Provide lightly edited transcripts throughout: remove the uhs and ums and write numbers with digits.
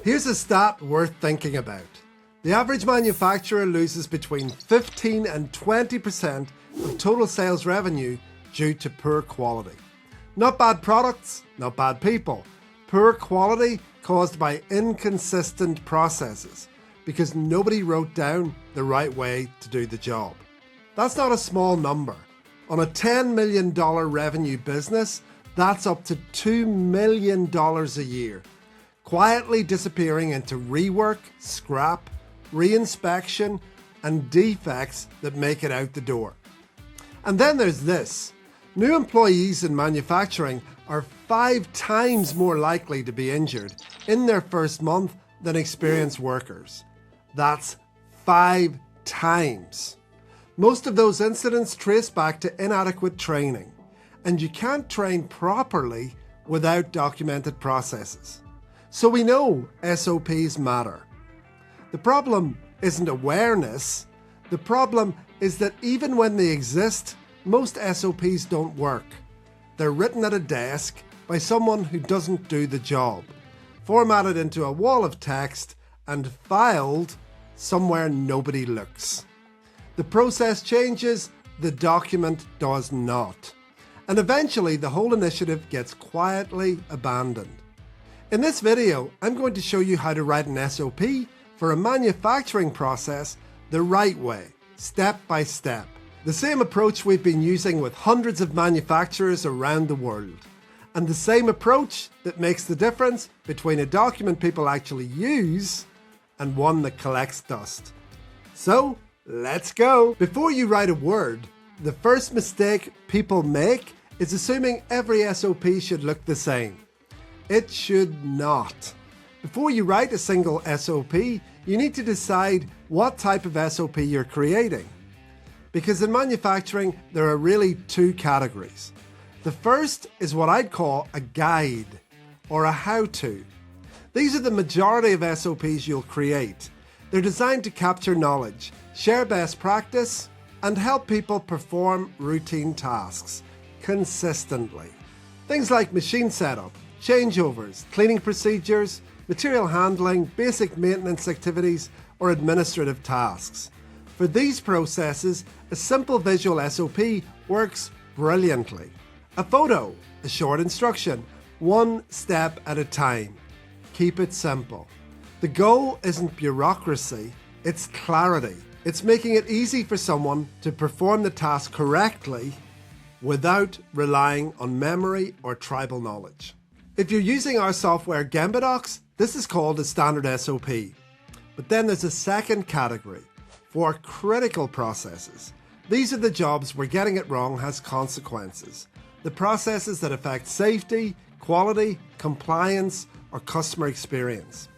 Here's a stat worth thinking about. The average manufacturer loses between 15 and 20% of total sales revenue due to poor quality. Not bad products, not bad people. Poor quality caused by inconsistent processes because nobody wrote down the right way to do the job. That's not a small number. On a $10 million revenue business, that's up to $2 million a year, quietly disappearing into rework, scrap, reinspection, and defects that make it out the door. And then there's this. New employees in manufacturing are 5 times more likely to be injured in their first month than experienced workers. That's 5 times. Most of those incidents trace back to inadequate training, and you can't train properly without documented processes. So we know SOPs matter. The problem isn't awareness. The problem is that even when they exist, most SOPs don't work. They're written at a desk by someone who doesn't do the job, formatted into a wall of text and filed somewhere nobody looks. The process changes, the document does not. And eventually the whole initiative gets quietly abandoned. In this video, I'm going to show you how to write an SOP for a manufacturing process the right way, step by step. The same approach we've been using with hundreds of manufacturers around the world. And the same approach that makes the difference between a document people actually use and one that collects dust. So, let's go! Before you write a word, the first mistake people make is assuming every SOP should look the same. It should not. Before you write a single SOP, you need to decide what type of SOP you're creating. Because in manufacturing, there are really 2 categories. The first is what I'd call a guide or a how-to. These are the majority of SOPs you'll create. They're designed to capture knowledge, share best practice, and help people perform routine tasks consistently. Things like machine setup, changeovers, cleaning procedures, material handling, basic maintenance activities, or administrative tasks. For these processes, a simple visual SOP works brilliantly. A photo, a short instruction, 1 step at a time. Keep it simple. The goal isn't bureaucracy, it's clarity. It's making it easy for someone to perform the task correctly without relying on memory or tribal knowledge. If you're using our software Gemba Docs, this is called a standard SOP. But then there's a second category for critical processes. These are the jobs where getting it wrong has consequences. The processes that affect safety, quality, compliance, or customer experience.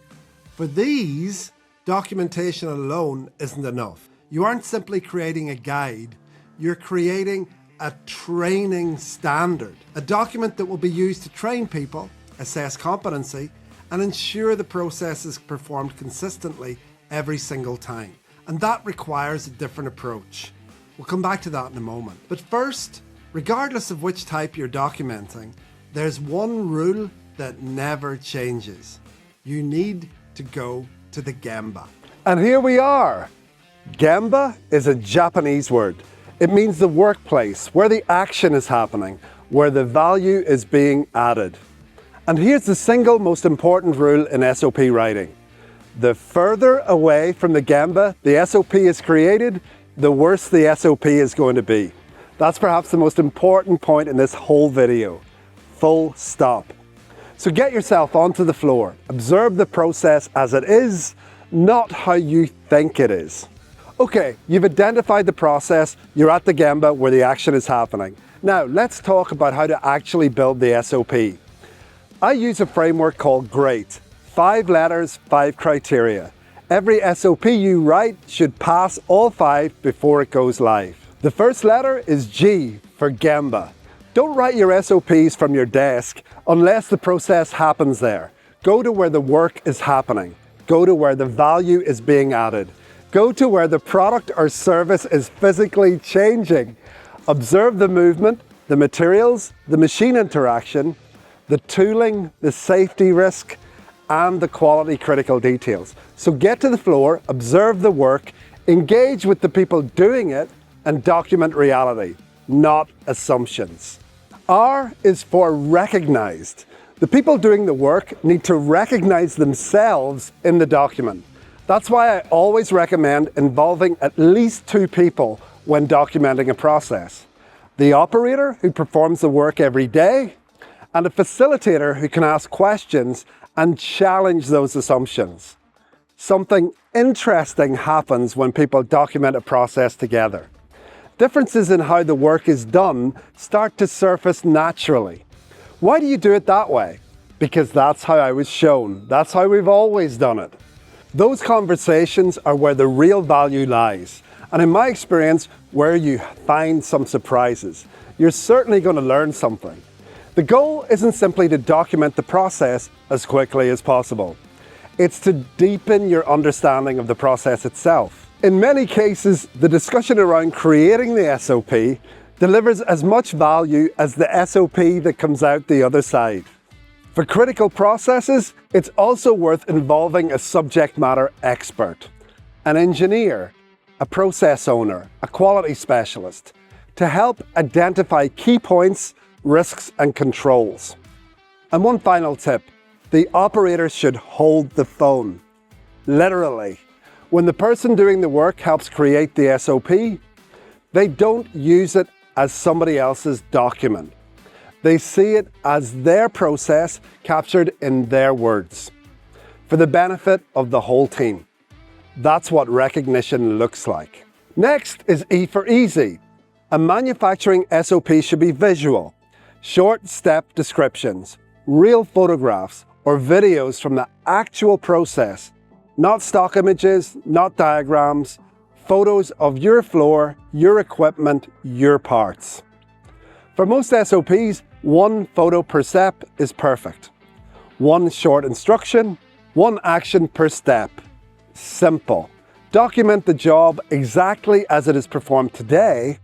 For these, documentation alone isn't enough. You aren't simply creating a guide, you're creating a training standard. A document that will be used to train people, assess competency, and ensure the process is performed consistently every single time. And that requires a different approach. We'll come back to that in a moment. But first, regardless of which type you're documenting, there's one rule that never changes. You need to go to the Gemba. And here we are. Gemba is a Japanese word. It means the workplace, where the action is happening, where the value is being added. And here's the single most important rule in SOP writing. The further away from the Gemba the SOP is created, the worse the SOP is going to be. That's perhaps the most important point in this whole video. Full stop. So get yourself onto the floor. Observe the process as it is, not how you think it is. Okay, you've identified the process, you're at the Gemba where the action is happening. Now, let's talk about how to actually build the SOP. I use a framework called G.R.E.A.T. 5 letters, 5 criteria. Every SOP you write should pass all 5 before it goes live. The first letter is G for Gemba. Don't write your SOPs from your desk unless the process happens there. Go to where the work is happening. Go to where the value is being added. Go to where the product or service is physically changing. Observe the movement, the materials, the machine interaction, the tooling, the safety risk, and the quality critical details. So get to the floor, observe the work, engage with the people doing it, and document reality, not assumptions. R is for recognized. The people doing the work need to recognize themselves in the document. That's why I always recommend involving at least 2 people when documenting a process. The operator who performs the work every day, and a facilitator who can ask questions and challenge those assumptions. Something interesting happens when people document a process together. Differences in how the work is done start to surface naturally. Why do you do it that way? Because that's how I was shown. That's how we've always done it. Those conversations are where the real value lies. And in my experience, where you find some surprises. You're certainly going to learn something. The goal isn't simply to document the process as quickly as possible. It's to deepen your understanding of the process itself. In many cases, the discussion around creating the SOP delivers as much value as the SOP that comes out the other side. For critical processes, it's also worth involving a subject matter expert, an engineer, a process owner, a quality specialist, to help identify key points, risks, and controls. And one final tip, the operator should hold the phone. Literally. When the person doing the work helps create the SOP, they don't use it as somebody else's document. They see it as their process captured in their words, for the benefit of the whole team. That's what recognition looks like. Next is E for easy. A manufacturing SOP should be visual. Short step descriptions, real photographs, or videos from the actual process. Not stock images, not diagrams, photos of your floor, your equipment, your parts. For most SOPs, 1 photo per step is perfect. 1 short instruction, 1 action per step. Simple. Document the job exactly as it is performed today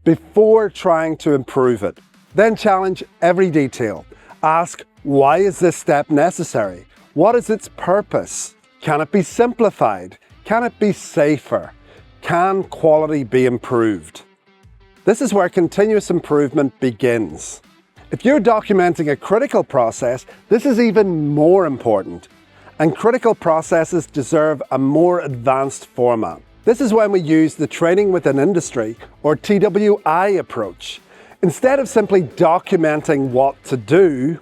before trying to improve it. Then challenge every detail. Ask, why is this step necessary? What is its purpose? Can it be simplified? Can it be safer? Can quality be improved? This is where continuous improvement begins. If you're documenting a critical process, this is even more important. And critical processes deserve a more advanced format. This is when we use the training within industry, or TWI approach. Instead of simply documenting what to do,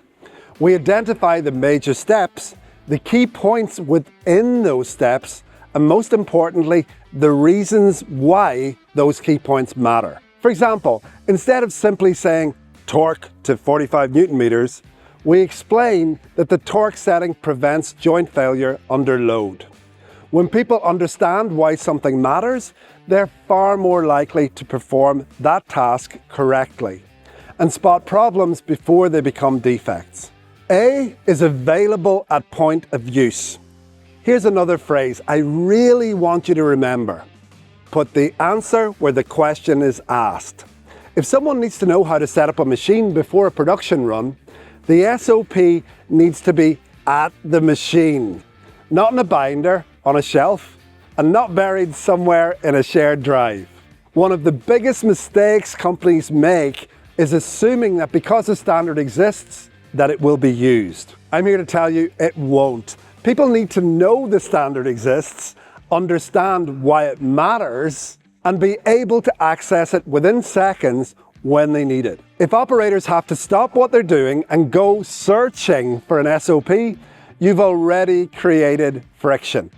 we identify the major steps, the key points within those steps, and most importantly, the reasons why those key points matter. For example, instead of simply saying torque to 45 Newton meters, we explain that the torque setting prevents joint failure under load. When people understand why something matters, they're far more likely to perform that task correctly and spot problems before they become defects. A is available at point of use. Here's another phrase I really want you to remember. Put the answer where the question is asked. If someone needs to know how to set up a machine before a production run, the SOP needs to be at the machine, not in a binder, on a shelf, and not buried somewhere in a shared drive. One of the biggest mistakes companies make is assuming that because a standard exists, that it will be used. I'm here to tell you it won't. People need to know the standard exists, understand why it matters, and be able to access it within seconds when they need it. If operators have to stop what they're doing and go searching for an SOP, you've already created friction.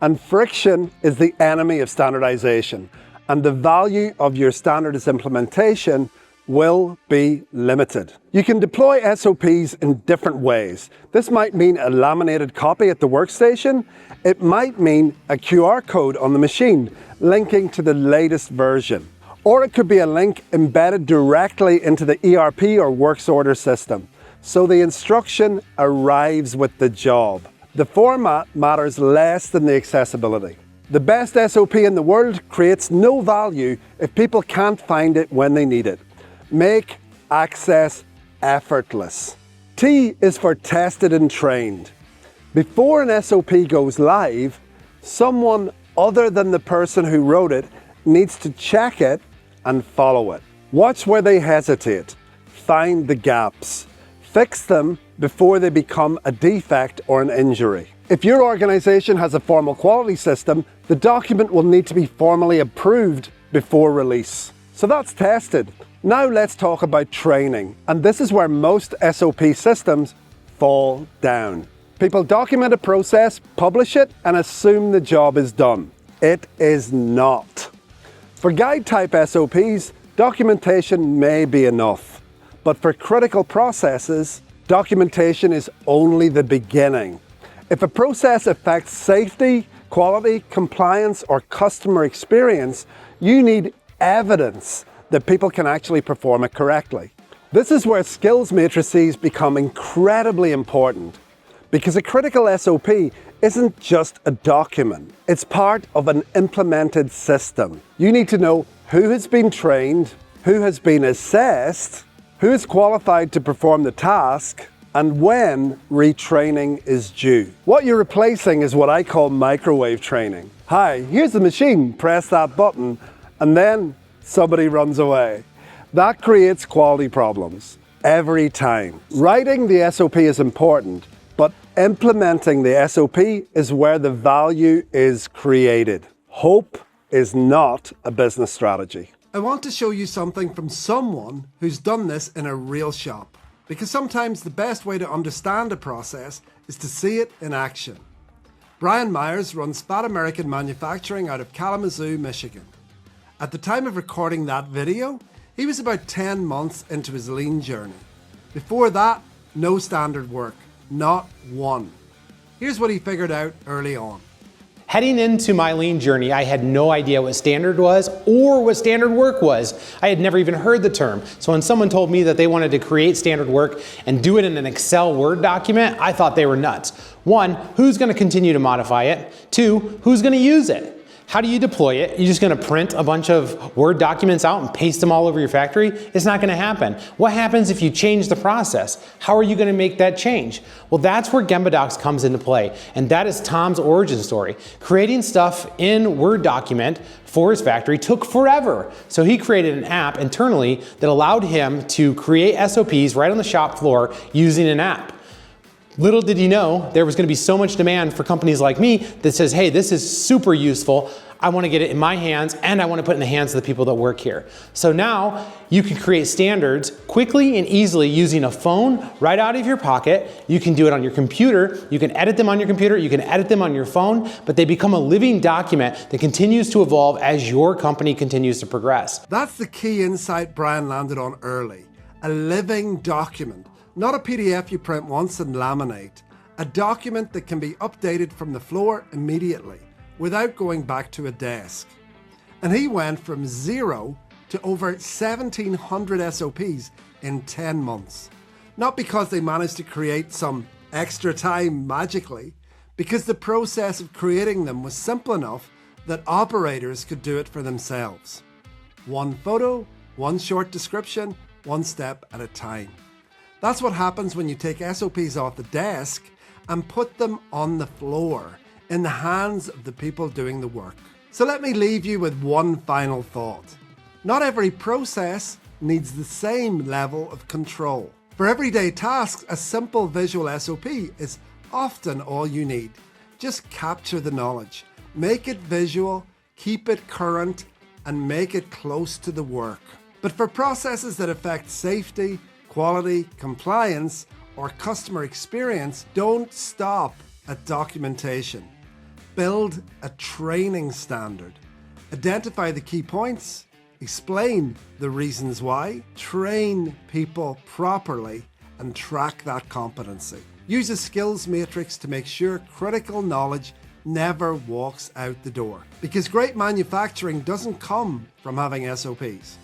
And friction is the enemy of standardization, and the value of your standards implementation will be limited. You can deploy SOPs in different ways. This might mean a laminated copy at the workstation. It might mean a QR code on the machine linking to the latest version. Or it could be a link embedded directly into the ERP or works order system, so the instruction arrives with the job. The format matters less than the accessibility. The best SOP in the world creates no value if people can't find it when they need it. Make access effortless. T is for tested and trained. Before an SOP goes live, someone other than the person who wrote it needs to check it and follow it. Watch where they hesitate, find the gaps, fix them before they become a defect or an injury. If your organization has a formal quality system, the document will need to be formally approved before release. So that's tested. Now let's talk about training. And this is where most SOP systems fall down. People document a process, publish it, and assume the job is done. It is not. For guide type SOPs, documentation may be enough. But for critical processes, documentation is only the beginning. If a process affects safety, quality, compliance, or customer experience, you need evidence that people can actually perform it correctly. This is where skills matrices become incredibly important, because a critical SOP isn't just a document. It's part of an implemented system. You need to know who has been trained, who has been assessed, who is qualified to perform the task, and when retraining is due. What you're replacing is what I call microwave training. Hi, here's the machine, press that button, and then somebody runs away. That creates quality problems every time. Writing the SOP is important, but implementing the SOP is where the value is created. Hope is not a business strategy. I want to show you something from someone who's done this in a real shop, because sometimes the best way to understand a process is to see it in action. Brian Myers runs Fat American Manufacturing out of Kalamazoo, Michigan. At the time of recording that video, he was about 10 months into his lean journey. Before that, no standard work, not one. Here's what he figured out early on. Heading into my lean journey, I had no idea what standard was or what standard work was. I had never even heard the term. So when someone told me that they wanted to create standard work and do it in an Excel Word document, I thought they were nuts. One, who's going to continue to modify it? Two, who's going to use it? How do you deploy it? You're just going to print a bunch of Word documents out and paste them all over your factory? It's not going to happen. What happens if you change the process? How are you going to make that change? Well, that's where Gemba Docs comes into play, and that is Tom's origin story. Creating stuff in Word document for his factory took forever. So he created an app internally that allowed him to create SOPs right on the shop floor using an app. Little did he know there was going to be so much demand for companies like me that says, hey, this is super useful. I want to get it in my hands and I want to put it in the hands of the people that work here. So now you can create standards quickly and easily using a phone right out of your pocket. You can do it on your computer. You can edit them on your computer. You can edit them on your phone, but they become a living document that continues to evolve as your company continues to progress. That's the key insight Brian landed on early. A living document. Not a PDF you print once and laminate. A document that can be updated from the floor immediately without going back to a desk. And he went from 0 to over 1,700 SOPs in 10 months. Not because they managed to create some extra time magically, because the process of creating them was simple enough that operators could do it for themselves. One photo, one short description, one step at a time. That's what happens when you take SOPs off the desk and put them on the floor, in the hands of the people doing the work. So let me leave you with one final thought. Not every process needs the same level of control. For everyday tasks, a simple visual SOP is often all you need. Just capture the knowledge, make it visual, keep it current, and make it close to the work. But for processes that affect safety, quality, compliance, or customer experience, don't stop at documentation. Build a training standard. Identify the key points, explain the reasons why, train people properly, and track that competency. Use a skills matrix to make sure critical knowledge never walks out the door. Because great manufacturing doesn't come from having SOPs.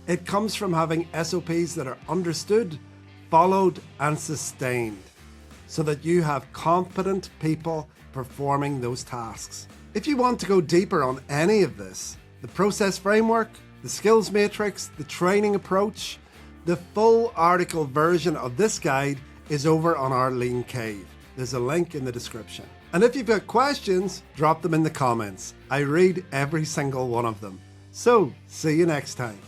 It comes from having SOPs that are understood, followed, and sustained, so that you have competent people performing those tasks. If you want to go deeper on any of this, the process framework, the skills matrix, the training approach, the full article version of this guide is over on our Lean Cave. There's a link in the description. And if you've got questions, drop them in the comments. I read every single one of them. So, see you next time.